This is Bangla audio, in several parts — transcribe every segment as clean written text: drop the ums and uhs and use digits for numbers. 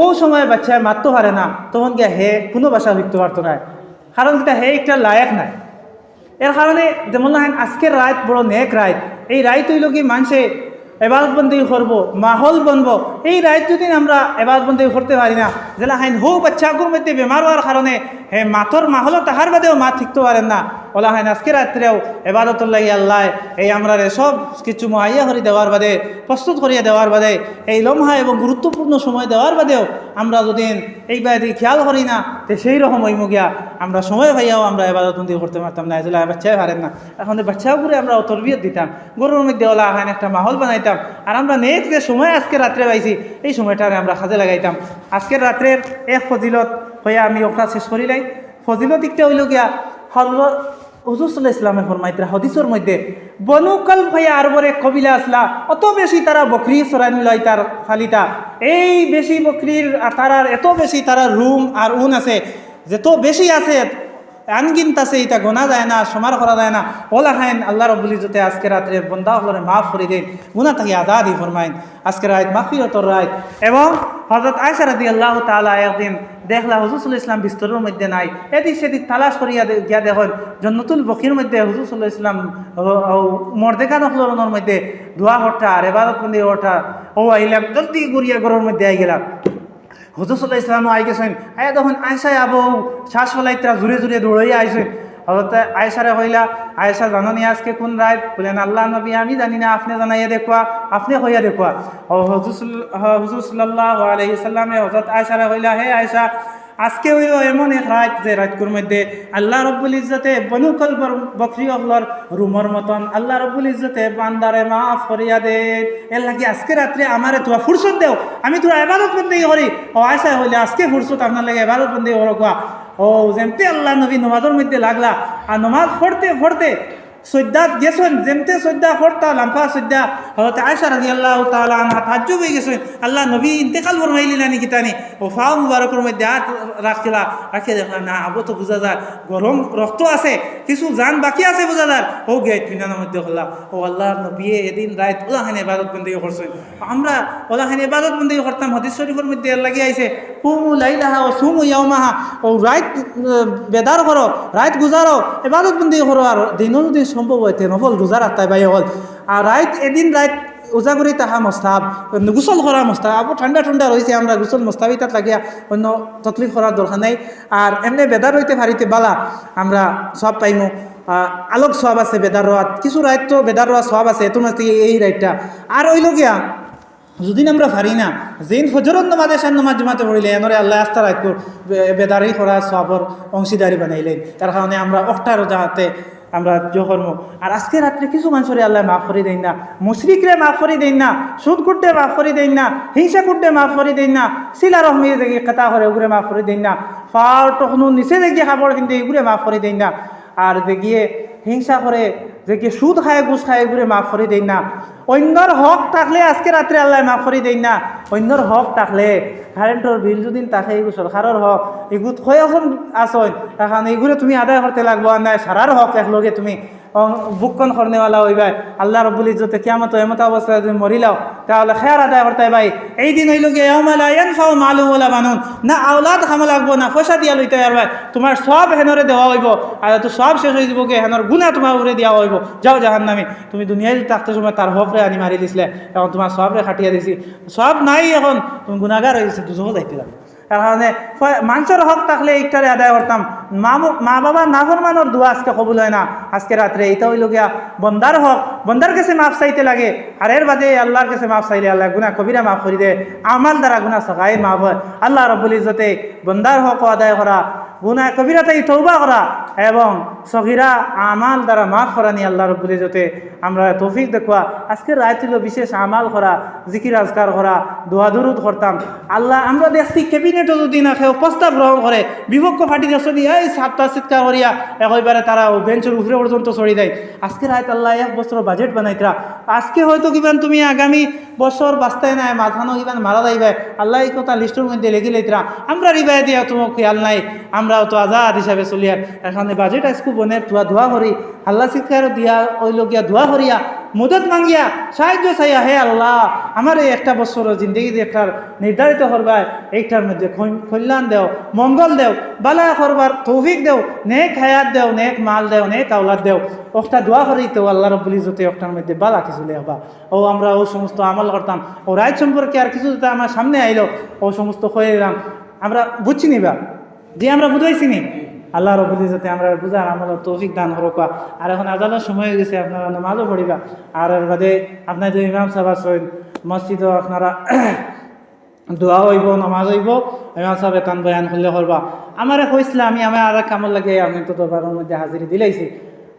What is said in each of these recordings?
ও সময় বাচ্চায় মারতে পারে না, তখন গিয়া হে কোনো ভাষা শিখতে পারতো না, কারণ এটা হে একটা লায়ক নাই। এর কারণে যেমন আজকের রাত বড় নেক রাত, এই রাত হইল কি মানুষে এবাদতবন্দি করবো, মাহল বনবো। এই রাত যদি আমরা এবাদতবন্দি করতে পারি না, যেটা হাইন হো বাচ্চাগুলোর মধ্যে বেমার হওয়ার কারণে হে মাথর মাহল তাহার বাদেও মা শিখতে পারেন না, ওলা হাইন আজকে রাত্রেও এবাদতুল্লাহ আল্লাহ এই আমরা সব কিছু মুহাইয়া করে দেওয়ার বাদে, প্রস্তুত করিয়া দেওয়ার বাদে, এই লম্হা এবং গুরুত্বপূর্ণ সময় দেওয়ার বাদেও আমরা যদি এই বাদে খেয়াল করি না, তো সেই রকম হইমগিয়া আমরা সময় ভাইয়াও আমরা এবাদতবন্দি করতে পারতাম না। এগুলো বাচ্চাই পারেন না। এখন বাচ্চাও করে আমরা তরবিয়ত দিতাম, গরুর মধ্যে ওলা হাইন একটা মাহল বানাইতাম, আর আমরা নেক্সট যে সময় আজকে রাত্রে পাইছি এই সময়টারে আমরা কাজে লাগাইতাম। আজকের রাত্রের এক ফজিলত হইয়া আমি ওটা শেষ করি নাই। ফজিলত একটা হইল গিয়া হযরত হুজুর সাল্লাল্লাহু আলাইহি ওয়াসাল্লামে ফরমাইতরা হাদিসের মধ্যে, বনু কালব হইয়া আরবরে কবিলা আসলা, অত বেশি তারা বকরি চরানি লয় তার ফালিতা, এই বেশি বকরির তারার এত বেশি তারা রুম আর উন আছে, যেত বেশি আছে আনগিন্ত আছে, এটা গোনা যায় না, সমার করা যায় না। ওলা হাইন আল্লাহ রাব্বুল ইজ্জতে আজকে রাত্রে বন্দা হলরে মাফ করে দেন, গুনাহ থেকে আজাদি ফরমাইন। আজকে রাত মাগফিরাতের রাত। এবং হযরত আয়েশা রাদিয়াল্লাহু তাআলা একদিন দেখলা হুজুর সাল্লাল্লাহু আলাইহি ওয়াসাল্লাম বিস্তরের মধ্যে নাই, এদিক সেদিক তালাশ করিয়া গিয়া দেখেন জান্নাতুল বকির মধ্যে হুজুর সাল্লাল্লাহু আলাইহি ওয়াসাল্লাম মর্দেকা নখলরনের মধ্যে দোয়া করতা আর ইবাদতবন্দি করতা। ও আইলাম জলদি গুরিয়া ঘরের মধ্যে আই গেলাম। হুজুর সাল্লাল্লাহু আলাইহি ওয়াসাল্লাম আই গেছেন, আয়া তখন আয়েশা আবু শ্বাস ফলাইতরা জুড়ে জুড়ে দৌড়াইয়া আইছেন। হযরত আয়েশারে হইলা, আয়েশা জানানি আজকে কোন রাত? বলেন আল্লাহ নবী আমি জানি না, আপনি জানাইয়া দেখুয়া, আপনি হইয়া দেখুয়া। হুজুর সাল্লাল্লাহু আলাইহি ওয়াসাল্লামে হযরত আয়েশারে হইলা, হে আয়েশা, আজকে হইল এমন এক রাত যে রাতকুর মধ্যে আল্লাহ রব্বুল ইজ্জতে বনু কলবর বকরি হলর রুমর মতন আল্লাহ রব্বুল ইজ্জতে বান্দারে মাফ করিয়া দেন। এর লাগে আজকে রাত্রে আমারে তোরা ফুরসত দেও, আমি তোরা ইবাদত বন্দি করি। ও আয়েশা হইলে আজকে ফুরসত আপনার লাগে ইবাদত বন্দি করবা। ও যেমতে আল্লাহ নবী নমাজের মধ্যে লাগলা, আর নমাজ পড়তে পড়তে সৈদ্যাত গেছেন, যেমতে সৈদ্যা পড়তা লাম্পা সৈদ্যা হযরত আয়েশা রাদিয়াল্লাহু তাআলা আনহা তাজ্জুব হয়ে গেছেন, আল্লাহ নবী ইন্তেকাল ফরমাইলেন নাকি কিতানি। ও ফাও মুবারকের মধ্যে হাত রাখছিলা, রাখিয়ে দেখলাম না আবু তো বোঝা যায় গরম রক্ত আছে, কিছু জান বাকি আছে বোঝা যায়। ও গেট পিনানোর মধ্যে হল্লা, ও আল্লাহ নবী এদিন রাত ওলাহানে ইবাদত বন্দি করছেন, আমরা ওলাহানে ইবাদত বন্দি করতাম। হাদিস শরীফের মধ্যে লাগিয়ে আইছে, কুমু লাইলাহা ও সুমু ইয়াউমাহা, ও রাত বেদার করো, রাত গুজারো, ইবাদত বন্দি করো, আর দিনও যদি সম্ভব হইতে নফল রোজা রাখতে পাই হল। আর রাত এদিন রাত ওজা করি তাহা মোস্তাহাব, গোসল করা মোস্তাহাব। ঠান্ডা ঠান্ডা রয়েছে, আমরা গোসল মোস্তাহাবি তাত লাগিয়া অন্য তকলিফ করার দরকার নাই। আর এমনি বেদার হইতে পারিতে বালা আমরা সব পাইমু, আলোক সব আছে বেদার রাত, কিছু রাত তো বেদার রাত সব আছে, এত মাস থেকে এই রাতটা। আর ওই লগিয়া যদি আমরা পারি না, যেন ফজরত নমাজ এশার নমাজ জমাতে পড়িলে এনরে আল্লাহ আস্তা রাত বেদারি করা সবর অংশীদারি বানাইলেন। তার কারণে আমরা অক্টারও যাহাতে আমরা জকর্ম। আর আজকে রাত্রে কিছু মানুষরে আল্লাহ মাফ করে দেন না, মুশরিকরে মাফ করে দেন না, সুদ করতে মাফ করে দেন না, হিংসা করতে মাফ করে দেন না, শিলা রহমি দেখি কথা করে ওগুলো মাফ করে দেন না, ফার তখন নিচে দেখিয়ে খাবার কিন্তু এগুলো মাফ করে দেন না। আর দেখিয়ে হিংসা করে যে সুদ খায় ঘুষ খায় এগুলো মাফ করে দেন না। অন্যর হক থাকলে আজকে রাত্রে আল্লাহ মাফ করে দেন না। অন্যর হক থাকলে কারেন্টর বিল যদি থাকে এগুলো সরকারের হক, এগুলো কয়খন আসন এখন এগুলো তুমি আদায় করতে লাগবো, আর নাই সারার হক একলগে তুমি বুকন করনেওয়ালা হইবা। আল্লাহ রব্বুল ইজ্জতে কিয়ামত এমত অবস্থায় তুমি মরিলাও তাহলে খেয়ার আদায় করতে ভাই। এই দিন হইল গিয়ে ইয়াউমা লা ইয়ানফাউ মালুন ওয়ালা বানুন, না আওলাদ খামা লাগবো না পয়সা দিয়া লইতে পারবা, তোমার সব হেনরে দেওয়া হইব, আর তো সব শেষ হয়ে যাব গে হেনর গুনাহ তোমার উপরে দেওয়া হইব, যাও জাহান্নামে। তুমি দুনিয়ায় থাকতে সময় তার হকরে আনি মারি দিছিলে, এখন তোমার সবরে খাটিয়া দিছি, সব নাই, এখন তুমি গুনাহগার হয়ে গেছে, দুজো যাইতে লাগবে। তার কারণে মানুষের হক থাকলে এইটারে আদায় করতাম। মা বাবা নাফরমানোর দোয়া আজকে কবুল হয় না। আজকে রাত্রে এইটা হইল গিয়া বন্দার হক, বন্দার কাছে মাফ চাইতে লাগে, আর এর বাদে আল্লাহর কাছে মাফ চাইলে আল্লাহ গুনাহ কবিরা মাফ করে দেয়, আমাল দ্বারা গুনাহ সগাই মাফ হয়। আল্লাহ রব্বুল ইজ্জতে বন্দার হক আদায় করা, গুনাহ কবিরা তাই তওবা করা এবং সগীরা আমাল দ্বারা মাফ করা নিয়ে আল্লাহ রব্বুল ইজ্জতে আমরা তৌফিক দেখুয়া। আজকের রাত হইল বিশেষ আমাল করা, জিকির আজকার করা, দোয়া দুরুদ করতাম। আল্লাহ আমরা দেখছি ক্যাবিনেটও যদি না খেয়ে প্রস্তাব গ্রহণ করে বিপক্ষ ফাটি দেশ দিয়ে এই সাতটা চিৎকার করিয়া একবারে তারা বেঞ্চের উপরে পর্যন্ত ছড়ি দেয়। আজকে রাত আল্লাহ 1 বছর বাজেট বানাইতরা, আজকে হয়তো কিবান তুমি আগামী বছর বাঁচতাই নাই, মাথানো কিবান মারা যাইবে, আল্লাহ এই কথা লিস্টের মধ্যে লেগে লাইতরা। আমরা রিবাই দিয়া তোমার খেয়াল নাই, আমরাও তো আজাদ হিসাবে চলিয়ার। এখানে বাজেট আজকে বনের দোয়া করি, আল্লাহ চিৎকার দিয়া ওই লগিয়া দোয়া করিয়া মদত মাঙ্গিয়া সাহায্য চাইয়া, হে আল্লাহ আমার এই একটা বছর জিন্দগি একটার নির্ধারিত করবায় এইটার মধ্যে কল্যাণ দেও, মঙ্গল দেও, বালা করবার তৌফিক দেও, নেক হায়াত দেও, নেক মাল দেও, নেক আওলাদ দেও। একটা দোয়া করি তো আল্লাহ রব্বুল ইজ্জতে একটার মধ্যে বালা কিছু লেখবা। ও আমরা ও সমস্ত আমল করতাম, ও রাইত সম্পর্কে আর কিছু যদি আমার সামনে আইলো ও সমস্ত হয়ে দিলাম আমরা বুঝছি নিবা যে আমরা বুঝাইছি নি। আল্লাহ রব্বুল ইজ্জতে আমরা বুঝার আমলের তৌফিক দান হরকা। আর এখন আজানের সময় হয়ে গেছে, আপনারা নামাজও পড়িবা। আর এর বাদে আপনার যে ইমাম সাহেব আছেন মসজিদও আপনারা দোয়া হইব, নামাজ হইব, ইমাম সাহেব কান বয়ান করলে করবা। আমারে কইসলে আমি আমার আর কামল লাগে আমি তো দরবারের মধ্যে হাজিরি দিলাইছি।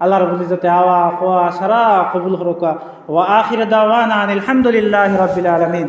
আল্লাহ রব্বুল ইজ্জতে আওয়া খোয়া সারা কবুল হরকা। ওয়া আখির দাওয়ানা আনিল হামদুলিল্লাহি রাব্বিল আলামিন।